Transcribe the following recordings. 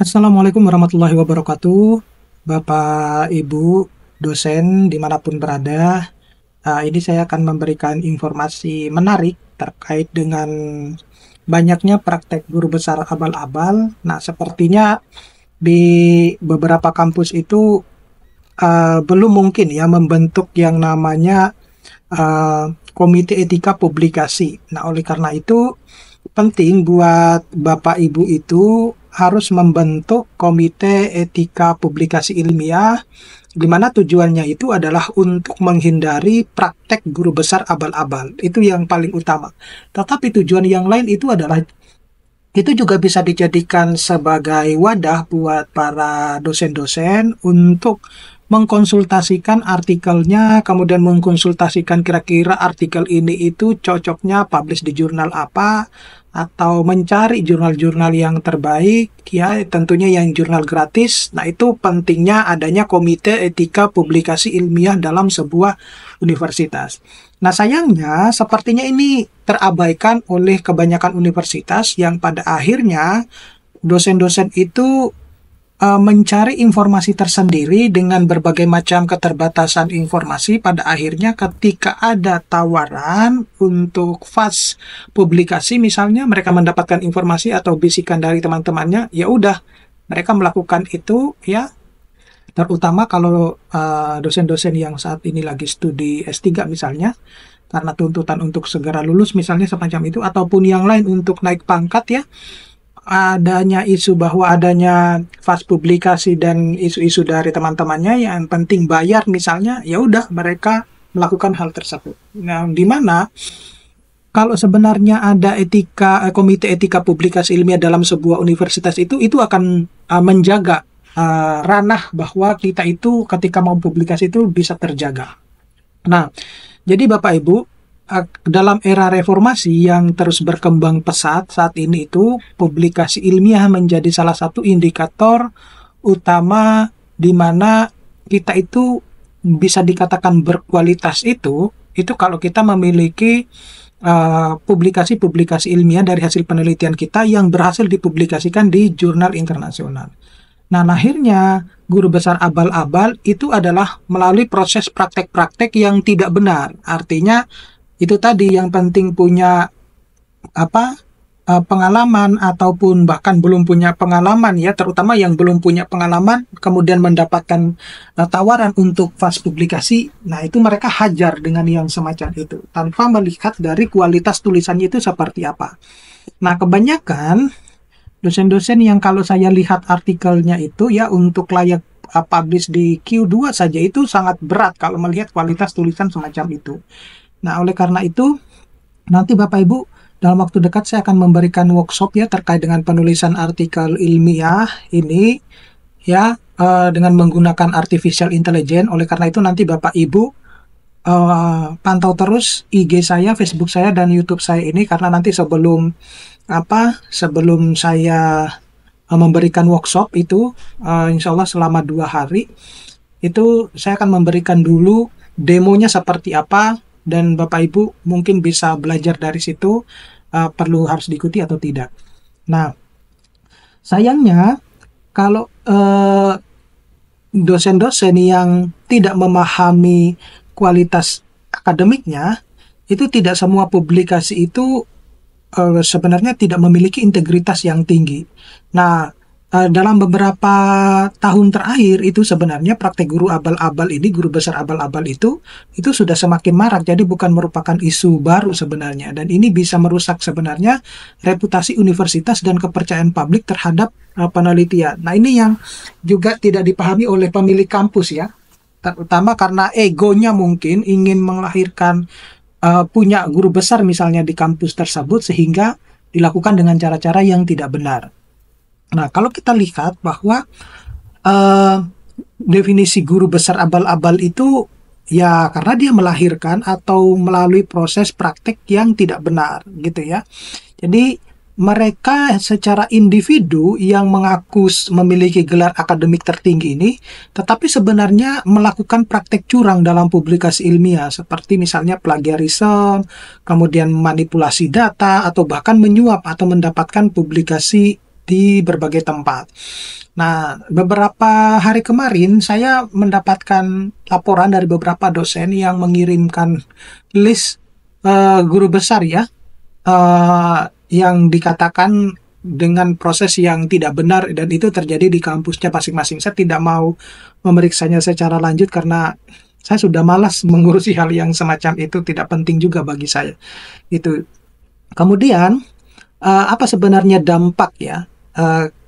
Assalamualaikum warahmatullahi wabarakatuh, Bapak Ibu dosen dimanapun berada. Ini saya akan memberikan informasi menarik terkait dengan banyaknya praktek guru besar abal-abal. Nah, sepertinya di beberapa kampus itu belum mungkin ya membentuk yang namanya uh, komite etika publikasi. Nah, oleh karena itu penting buat Bapak Ibu itu harus membentuk komite etika publikasi ilmiah, di mana tujuannya itu adalah untuk menghindari praktek guru besar abal-abal. Itu yang paling utama. Tetapi tujuan yang lain itu adalah itu juga bisa dijadikan sebagai wadah buat para dosen-dosen untuk mengkonsultasikan artikelnya, kemudian mengkonsultasikan kira-kira artikel ini itu cocoknya publish di jurnal apa, atau mencari jurnal-jurnal yang terbaik, ya tentunya yang jurnal gratis. Nah, itu pentingnya adanya komite etika publikasi ilmiah dalam sebuah universitas. Nah, sayangnya sepertinya ini terabaikan oleh kebanyakan universitas yang pada akhirnya dosen-dosen itu mencari informasi tersendiri dengan berbagai macam keterbatasan informasi. Pada akhirnya ketika ada tawaran untuk fast publikasi, misalnya mereka mendapatkan informasi atau bisikan dari teman-temannya, ya udah mereka melakukan itu ya. Terutama kalau dosen-dosen yang saat ini lagi studi S3 misalnya, karena tuntutan untuk segera lulus misalnya semacam itu, ataupun yang lain untuk naik pangkat ya, adanya isu bahwa adanya fast publikasi dan isu-isu dari teman-temannya yang penting bayar misalnya, ya udah mereka melakukan hal tersebut. Nah, di mana kalau sebenarnya ada komite etika publikasi ilmiah dalam sebuah universitas itu akan menjaga ranah bahwa kita itu ketika mau publikasi itu bisa terjaga. Nah, jadi Bapak Ibu, dalam era reformasi yang terus berkembang pesat saat ini itu, publikasi ilmiah menjadi salah satu indikator utama di mana kita itu bisa dikatakan berkualitas itu kalau kita memiliki publikasi-publikasi ilmiah dari hasil penelitian kita yang berhasil dipublikasikan di jurnal internasional. Nah, lahirnya guru besar abal-abal itu adalah melalui proses praktek-praktek yang tidak benar. Artinya, itu tadi yang penting punya pengalaman ataupun bahkan belum punya pengalaman ya, terutama yang belum punya pengalaman kemudian mendapatkan tawaran untuk fast publikasi. Nah, itu mereka hajar dengan yang semacam itu tanpa melihat dari kualitas tulisannya itu seperti apa. Nah, kebanyakan dosen-dosen yang kalau saya lihat artikelnya itu ya untuk layak publish di Q2 saja itu sangat berat kalau melihat kualitas tulisan semacam itu. Nah, oleh karena itu nanti Bapak Ibu dalam waktu dekat saya akan memberikan workshop ya terkait dengan penulisan artikel ilmiah ini ya dengan menggunakan artificial intelligence. Oleh karena itu nanti Bapak Ibu pantau terus IG saya, Facebook saya, dan YouTube saya ini, karena nanti sebelum saya memberikan workshop itu insya Allah selama 2 hari itu saya akan memberikan dulu demonya seperti apa, dan Bapak Ibu mungkin bisa belajar dari situ perlu harus diikuti atau tidak. Nah, sayangnya kalau dosen-dosen yang tidak memahami kualitas akademiknya, itu tidak semua publikasi itu sebenarnya tidak memiliki integritas yang tinggi. Nah, dalam beberapa tahun terakhir itu sebenarnya praktek guru abal-abal ini, guru besar abal-abal itu sudah semakin marak. Jadi bukan merupakan isu baru sebenarnya, dan ini bisa merusak sebenarnya reputasi universitas dan kepercayaan publik terhadap penelitian. Nah, ini yang juga tidak dipahami oleh pemilik kampus ya, terutama karena egonya mungkin ingin melahirkan punya guru besar misalnya di kampus tersebut, sehingga dilakukan dengan cara-cara yang tidak benar. Nah, kalau kita lihat bahwa definisi guru besar abal-abal itu ya karena dia melahirkan atau melalui proses praktek yang tidak benar gitu ya. Jadi mereka secara individu yang mengaku memiliki gelar akademik tertinggi ini, tetapi sebenarnya melakukan praktek curang dalam publikasi ilmiah, seperti misalnya plagiarisme, kemudian manipulasi data, atau bahkan menyuap atau mendapatkan publikasi di berbagai tempat. Nah, beberapa hari kemarin saya mendapatkan laporan dari beberapa dosen yang mengirimkan list guru besar ya, yang dikatakan dengan proses yang tidak benar dan itu terjadi di kampusnya masing-masing. Saya tidak mau memeriksanya secara lanjut karena saya sudah malas mengurusi hal yang semacam itu, tidak penting juga bagi saya. Itu. Kemudian, apa sebenarnya dampak ya,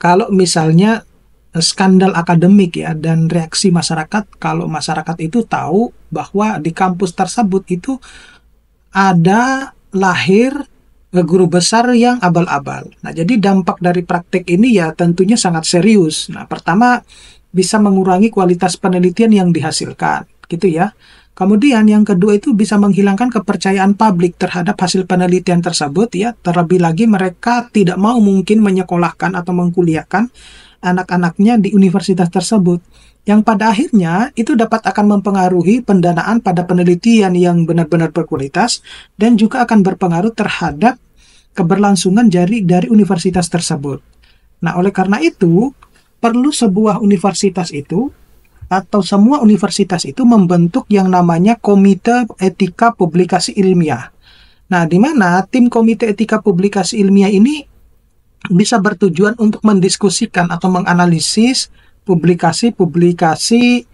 kalau misalnya skandal akademik ya dan reaksi masyarakat kalau masyarakat itu tahu bahwa di kampus tersebut itu ada lahir guru besar yang abal-abal. Nah, jadi dampak dari praktek ini ya tentunya sangat serius. Nah, pertama bisa mengurangi kualitas penelitian yang dihasilkan, gitu ya. Kemudian yang kedua itu bisa menghilangkan kepercayaan publik terhadap hasil penelitian tersebut ya. Terlebih lagi mereka tidak mau mungkin menyekolahkan atau mengkuliahkan anak-anaknya di universitas tersebut. Yang pada akhirnya itu dapat akan mempengaruhi pendanaan pada penelitian yang benar-benar berkualitas dan juga akan berpengaruh terhadap keberlangsungan dari universitas tersebut. Nah, oleh karena itu, perlu sebuah universitas itu atau semua universitas itu membentuk yang namanya Komite Etika Publikasi Ilmiah. Nah, di mana tim Komite Etika Publikasi Ilmiah ini bisa bertujuan untuk mendiskusikan atau menganalisis publikasi-publikasi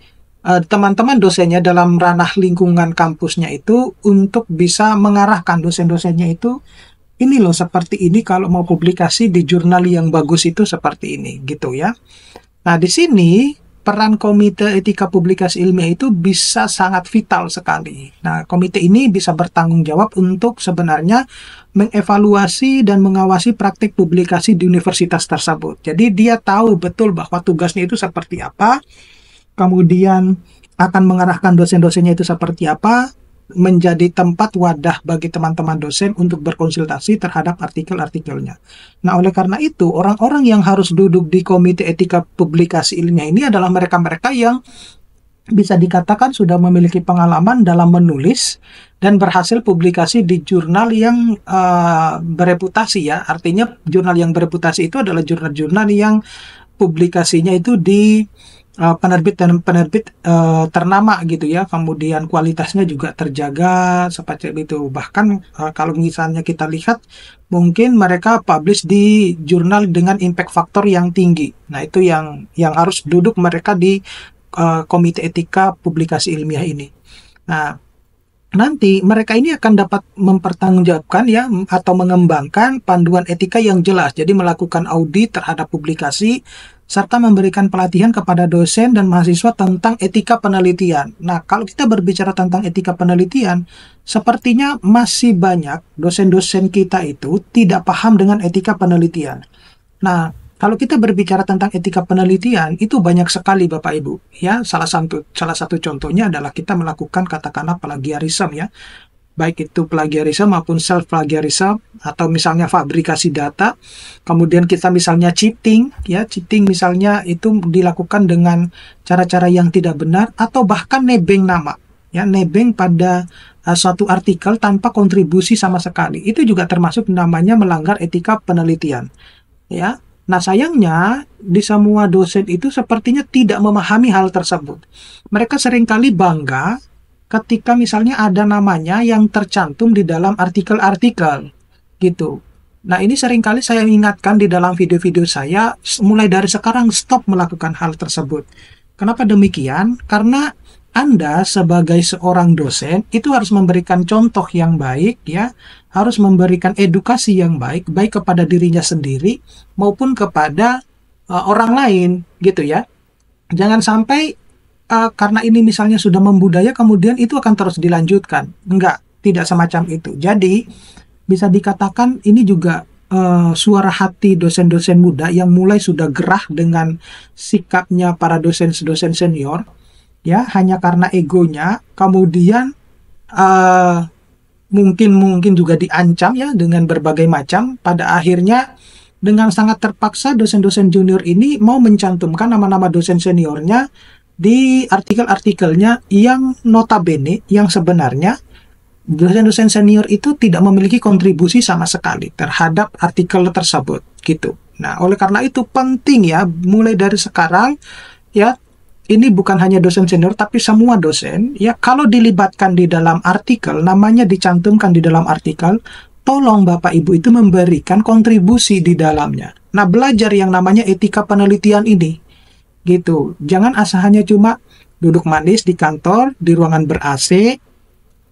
teman-teman dosennya dalam ranah lingkungan kampusnya itu untuk bisa mengarahkan dosen-dosennya itu ini loh seperti ini kalau mau publikasi di jurnal yang bagus itu seperti ini gitu ya. Nah, di sini peran Komite Etika Publikasi Ilmiah itu bisa sangat vital sekali. Nah, komite ini bisa bertanggung jawab untuk sebenarnya mengevaluasi dan mengawasi praktik publikasi di universitas tersebut. Jadi dia tahu betul bahwa tugasnya itu seperti apa, kemudian akan mengarahkan dosen-dosennya itu seperti apa, menjadi tempat wadah bagi teman-teman dosen untuk berkonsultasi terhadap artikel-artikelnya. Nah, oleh karena itu, orang-orang yang harus duduk di Komite Etika Publikasi Ilmiah ini adalah mereka-mereka yang bisa dikatakan sudah memiliki pengalaman dalam menulis dan berhasil publikasi di jurnal yang bereputasi ya. Artinya jurnal yang bereputasi itu adalah jurnal-jurnal yang publikasinya itu di penerbit dan penerbit ternama gitu ya, kemudian kualitasnya juga terjaga seperti itu. Bahkan kalau misalnya kita lihat mungkin mereka publish di jurnal dengan impact factor yang tinggi. Nah, itu yang harus duduk mereka di Komite Etika Publikasi Ilmiah ini. Nah, nanti mereka ini akan dapat mempertanggungjawabkan ya atau mengembangkan panduan etika yang jelas. Jadi melakukan audit terhadap publikasi serta memberikan pelatihan kepada dosen dan mahasiswa tentang etika penelitian. Nah, kalau kita berbicara tentang etika penelitian, sepertinya masih banyak dosen-dosen kita itu tidak paham dengan etika penelitian. Nah, kalau kita berbicara tentang etika penelitian, itu banyak sekali Bapak Ibu. Ya, salah satu contohnya adalah kita melakukan katakanlah plagiarisme ya. Baik itu plagiarisme maupun self-plagiarisme atau misalnya fabrikasi data. Kemudian kita misalnya cheating, ya cheating misalnya itu dilakukan dengan cara-cara yang tidak benar atau bahkan nebeng nama, ya nebeng pada suatu artikel tanpa kontribusi sama sekali. Itu juga termasuk namanya melanggar etika penelitian, ya. Nah, sayangnya di semua dosen itu sepertinya tidak memahami hal tersebut. Mereka seringkali bangga ketika misalnya ada namanya yang tercantum di dalam artikel-artikel gitu. Nah, ini seringkali saya ingatkan di dalam video-video saya, mulai dari sekarang stop melakukan hal tersebut. Kenapa demikian? Karena Anda sebagai seorang dosen itu harus memberikan contoh yang baik ya, harus memberikan edukasi yang baik kepada dirinya sendiri maupun kepada orang lain gitu ya. Jangan sampai karena ini misalnya sudah membudaya kemudian itu akan terus dilanjutkan. Enggak, tidak semacam itu. Jadi bisa dikatakan ini juga suara hati dosen-dosen muda yang mulai sudah gerah dengan sikapnya para dosen-dosen senior, ya hanya karena egonya, kemudian mungkin juga diancam ya dengan berbagai macam. Pada akhirnya dengan sangat terpaksa dosen-dosen junior ini mau mencantumkan nama-nama dosen seniornya di artikel-artikelnya yang notabene yang sebenarnya dosen-dosen senior itu tidak memiliki kontribusi sama sekali terhadap artikel tersebut gitu. Nah, oleh karena itu penting ya, mulai dari sekarang ya, ini bukan hanya dosen senior tapi semua dosen ya, kalau dilibatkan di dalam artikel, namanya dicantumkan di dalam artikel, tolong Bapak Ibu itu memberikan kontribusi di dalamnya. Nah, belajar yang namanya etika penelitian ini gitu. Jangan asahannya cuma duduk manis di kantor di ruangan ber-AC,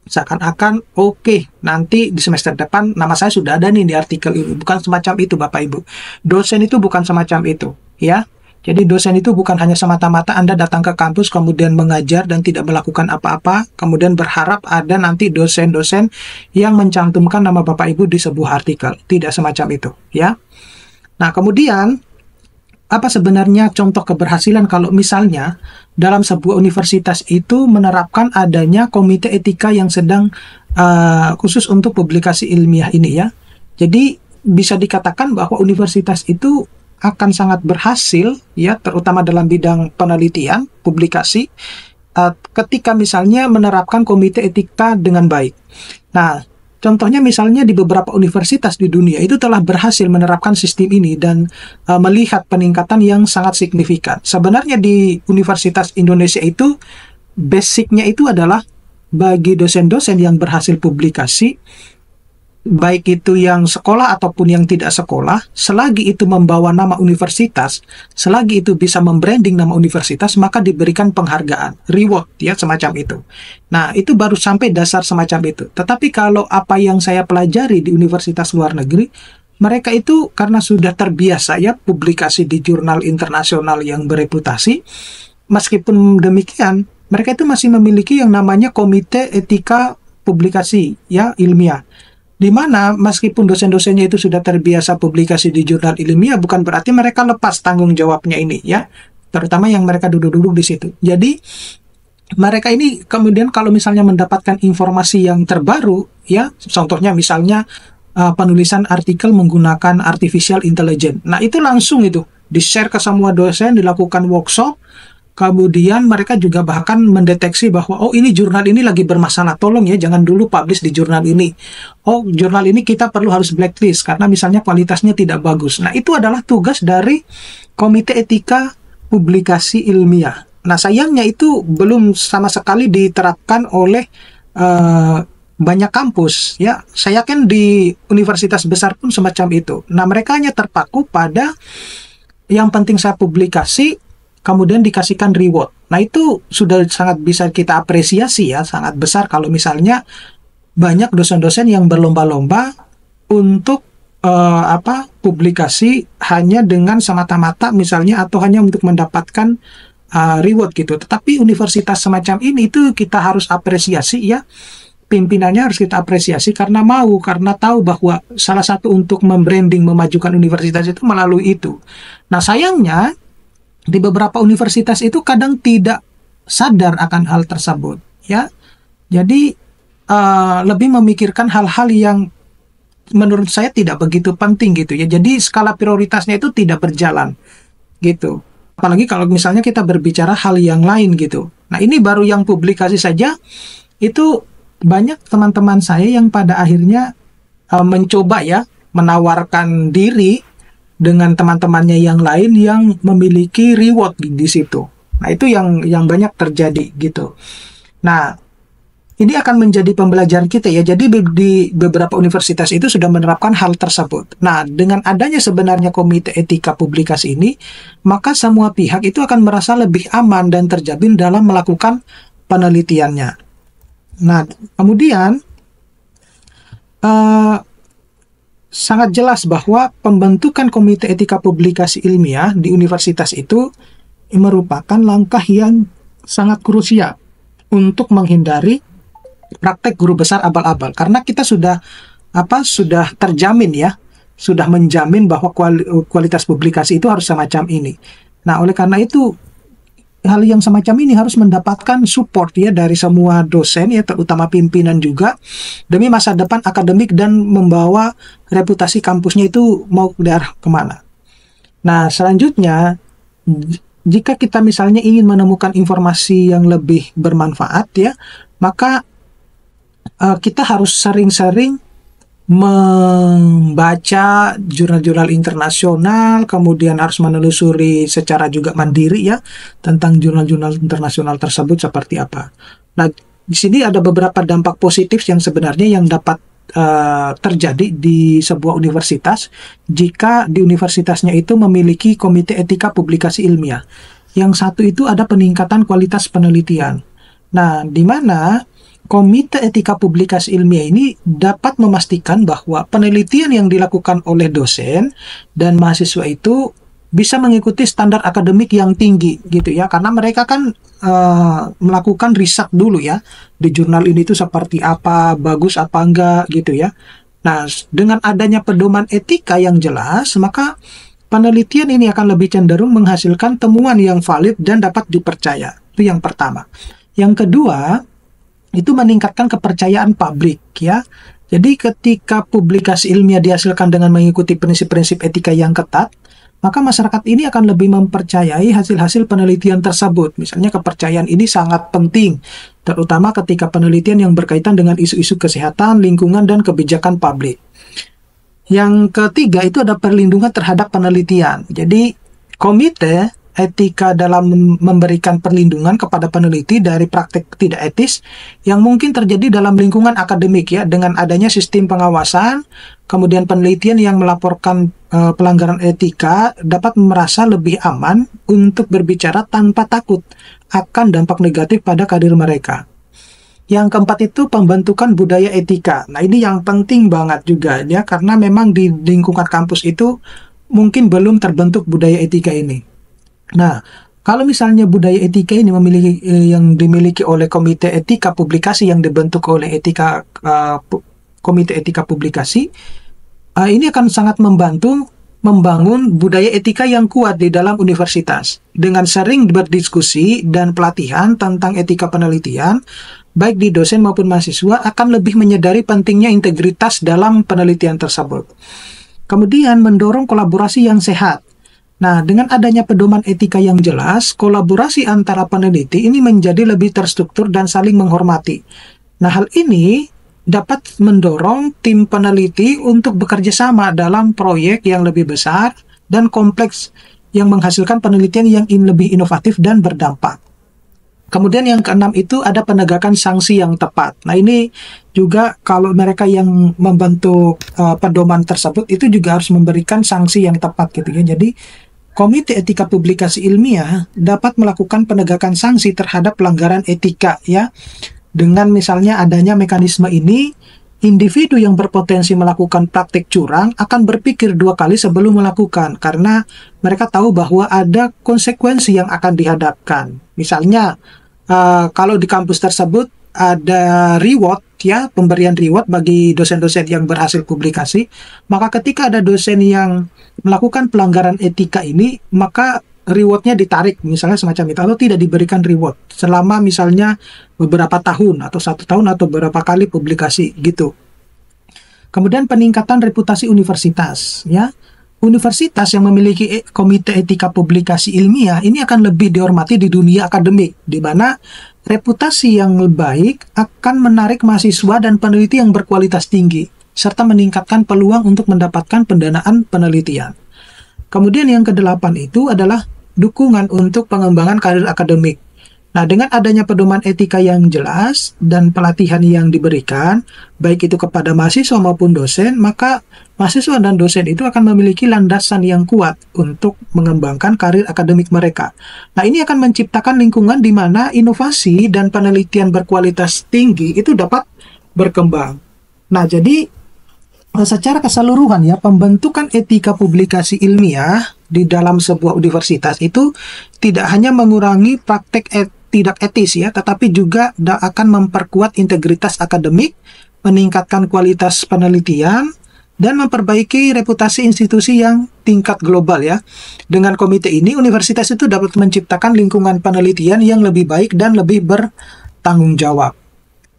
seakan-akan oke, nanti di semester depan nama saya sudah ada nih di artikel ini. Bukan semacam itu Bapak Ibu. Dosen itu bukan semacam itu ya. Jadi dosen itu bukan hanya semata-mata Anda datang ke kampus kemudian mengajar dan tidak melakukan apa-apa, kemudian berharap ada nanti dosen-dosen yang mencantumkan nama Bapak Ibu di sebuah artikel. Tidak semacam itu ya. Nah, kemudian apa sebenarnya contoh keberhasilan kalau misalnya dalam sebuah universitas itu menerapkan adanya komite etika yang sedang khusus untuk publikasi ilmiah ini ya. Jadi bisa dikatakan bahwa universitas itu akan sangat berhasil ya, terutama dalam bidang penelitian, publikasi, ketika misalnya menerapkan komite etika dengan baik. Nah, contohnya misalnya di beberapa universitas di dunia itu telah berhasil menerapkan sistem ini dan melihat peningkatan yang sangat signifikan. Sebenarnya di Universitas Indonesia itu basicnya itu adalah bagi dosen-dosen yang berhasil publikasi, baik itu yang sekolah ataupun yang tidak sekolah, selagi itu membawa nama universitas, selagi itu bisa membranding nama universitas, maka diberikan penghargaan, reward ya, semacam itu. Nah, itu baru sampai dasar semacam itu. Tetapi kalau apa yang saya pelajari di universitas luar negeri, mereka itu karena sudah terbiasa ya publikasi di jurnal internasional yang bereputasi, meskipun demikian, mereka itu masih memiliki yang namanya komite etika publikasi ya, ilmiah. Di mana meskipun dosen-dosennya itu sudah terbiasa publikasi di jurnal ilmiah, bukan berarti mereka lepas tanggung jawabnya ini ya, terutama yang mereka duduk-duduk di situ. Jadi mereka ini kemudian kalau misalnya mendapatkan informasi yang terbaru ya, contohnya misalnya penulisan artikel menggunakan artificial intelligence, nah itu langsung itu di-share ke semua dosen, dilakukan workshop. Kemudian mereka juga bahkan mendeteksi bahwa oh ini jurnal ini lagi bermasalah, tolong ya jangan dulu publish di jurnal ini. Oh jurnal ini kita perlu harus blacklist karena misalnya kualitasnya tidak bagus. Nah itu adalah tugas dari Komite Etika Publikasi Ilmiah. Nah sayangnya itu belum sama sekali diterapkan oleh banyak kampus ya. Saya yakin di universitas besar pun semacam itu. Nah mereka hanya terpaku pada yang penting saya publikasi, kemudian dikasihkan reward. Nah itu sudah sangat bisa kita apresiasi ya, sangat besar kalau misalnya banyak dosen-dosen yang berlomba-lomba untuk publikasi hanya dengan semata-mata misalnya atau hanya untuk mendapatkan reward gitu. Tetapi universitas semacam ini itu kita harus apresiasi ya. Pimpinannya harus kita apresiasi karena tahu bahwa salah satu untuk membranding, memajukan universitas itu melalui itu. Nah sayangnya di beberapa universitas itu kadang tidak sadar akan hal tersebut ya. Jadi lebih memikirkan hal-hal yang menurut saya tidak begitu penting gitu ya. Jadi skala prioritasnya itu tidak berjalan gitu. Apalagi kalau misalnya kita berbicara hal yang lain gitu. Nah ini baru yang publikasi saja, itu banyak teman-teman saya yang pada akhirnya mencoba ya menawarkan diri dengan teman-temannya yang lain yang memiliki reward di situ. Nah, itu yang banyak terjadi gitu. Nah, ini akan menjadi pembelajaran kita ya. Jadi di beberapa universitas itu sudah menerapkan hal tersebut. Nah, dengan adanya sebenarnya komite etika publikasi ini, maka semua pihak itu akan merasa lebih aman dan terjamin dalam melakukan penelitiannya. Nah, kemudian sangat jelas bahwa pembentukan Komite Etika Publikasi Ilmiah di universitas itu merupakan langkah yang sangat krusial untuk menghindari praktek guru besar abal-abal. Karena kita sudah terjamin ya, sudah menjamin bahwa kualitas publikasi itu harus semacam ini. Nah, oleh karena itu hal yang semacam ini harus mendapatkan support ya dari semua dosen ya, terutama pimpinan juga, demi masa depan akademik dan membawa reputasi kampusnya itu mau ke daerah kemana. Nah selanjutnya, jika kita misalnya ingin menemukan informasi yang lebih bermanfaat ya, maka kita harus sering-sering membaca jurnal-jurnal internasional, kemudian harus menelusuri secara juga mandiri ya tentang jurnal-jurnal internasional tersebut seperti apa. Nah, di sini ada beberapa dampak positif yang sebenarnya yang dapat terjadi di sebuah universitas jika di universitasnya itu memiliki komite etika publikasi ilmiah. Yang satu itu ada peningkatan kualitas penelitian. Nah, di mana komite etika publikasi ilmiah ini dapat memastikan bahwa penelitian yang dilakukan oleh dosen dan mahasiswa itu bisa mengikuti standar akademik yang tinggi gitu ya, karena mereka kan melakukan riset dulu ya di jurnal ini tuh seperti apa, bagus apa enggak gitu ya. Nah, dengan adanya pedoman etika yang jelas, maka penelitian ini akan lebih cenderung menghasilkan temuan yang valid dan dapat dipercaya. Itu yang pertama. Yang kedua, itu meningkatkan kepercayaan publik ya. Jadi ketika publikasi ilmiah dihasilkan dengan mengikuti prinsip-prinsip etika yang ketat, maka masyarakat ini akan lebih mempercayai hasil-hasil penelitian tersebut. Misalnya kepercayaan ini sangat penting, terutama ketika penelitian yang berkaitan dengan isu-isu kesehatan, lingkungan, dan kebijakan publik. Yang ketiga itu ada perlindungan terhadap penelitian. Jadi komite etika dalam memberikan perlindungan kepada peneliti dari praktik tidak etis yang mungkin terjadi dalam lingkungan akademik ya, dengan adanya sistem pengawasan, kemudian penelitian yang melaporkan pelanggaran etika dapat merasa lebih aman untuk berbicara tanpa takut akan dampak negatif pada karir mereka. Yang keempat itu pembentukan budaya etika. Nah, ini yang penting banget juga ya, karena memang di lingkungan kampus itu mungkin belum terbentuk budaya etika ini. Nah, kalau misalnya budaya etika ini yang dimiliki oleh komite etika publikasi yang dibentuk oleh komite etika publikasi, ini akan sangat membantu membangun budaya etika yang kuat di dalam universitas. Dengan sering berdiskusi dan pelatihan tentang etika penelitian, baik di dosen maupun mahasiswa akan lebih menyadari pentingnya integritas dalam penelitian tersebut. Kemudian mendorong kolaborasi yang sehat. Nah, dengan adanya pedoman etika yang jelas, kolaborasi antara peneliti ini menjadi lebih terstruktur dan saling menghormati. Nah, hal ini dapat mendorong tim peneliti untuk bekerja sama dalam proyek yang lebih besar dan kompleks yang menghasilkan penelitian yang lebih inovatif dan berdampak. Kemudian yang keenam itu ada penegakan sanksi yang tepat. Nah, ini juga kalau mereka yang membentuk pedoman tersebut itu juga harus memberikan sanksi yang tepat gitu ya. Jadi komite etika publikasi ilmiah dapat melakukan penegakan sanksi terhadap pelanggaran etika ya. Dengan misalnya adanya mekanisme ini, individu yang berpotensi melakukan praktik curang akan berpikir dua kali sebelum melakukan karena mereka tahu bahwa ada konsekuensi yang akan dihadapkan. Misalnya kalau di kampus tersebut ada reward ya, pemberian reward bagi dosen-dosen yang berhasil publikasi, maka ketika ada dosen yang melakukan pelanggaran etika ini, maka rewardnya ditarik, misalnya semacam itu, atau tidak diberikan reward selama misalnya beberapa tahun, atau 1 tahun, atau beberapa kali publikasi, gitu. Kemudian peningkatan reputasi universitas, ya. Universitas yang memiliki komite etika publikasi ilmiah ini akan lebih dihormati di dunia akademik, di mana reputasi yang baik akan menarik mahasiswa dan peneliti yang berkualitas tinggi, serta meningkatkan peluang untuk mendapatkan pendanaan penelitian. Kemudian yang kedelapan itu adalah dukungan untuk pengembangan karir akademik. Nah, dengan adanya pedoman etika yang jelas dan pelatihan yang diberikan, baik itu kepada mahasiswa maupun dosen, maka mahasiswa dan dosen itu akan memiliki landasan yang kuat untuk mengembangkan karir akademik mereka. Nah, ini akan menciptakan lingkungan di mana inovasi dan penelitian berkualitas tinggi itu dapat berkembang. Nah, jadi secara keseluruhan ya, pembentukan etika publikasi ilmiah di dalam sebuah universitas itu tidak hanya mengurangi praktek tidak etis ya, tetapi juga akan memperkuat integritas akademik, meningkatkan kualitas penelitian, dan memperbaiki reputasi institusi yang tingkat global ya. Dengan komite ini, universitas itu dapat menciptakan lingkungan penelitian yang lebih baik dan lebih bertanggung jawab.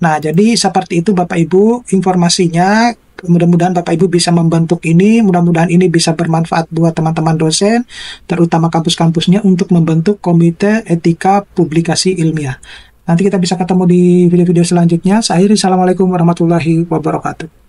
Nah, jadi seperti itu Bapak Ibu informasinya. Mudah-mudahan Bapak Ibu bisa membentuk ini, mudah-mudahan ini bisa bermanfaat buat teman-teman dosen, terutama kampus-kampusnya untuk membentuk komite etika publikasi ilmiah. Nanti kita bisa ketemu di video-video selanjutnya. Saya akhiri, Assalamualaikum warahmatullahi wabarakatuh.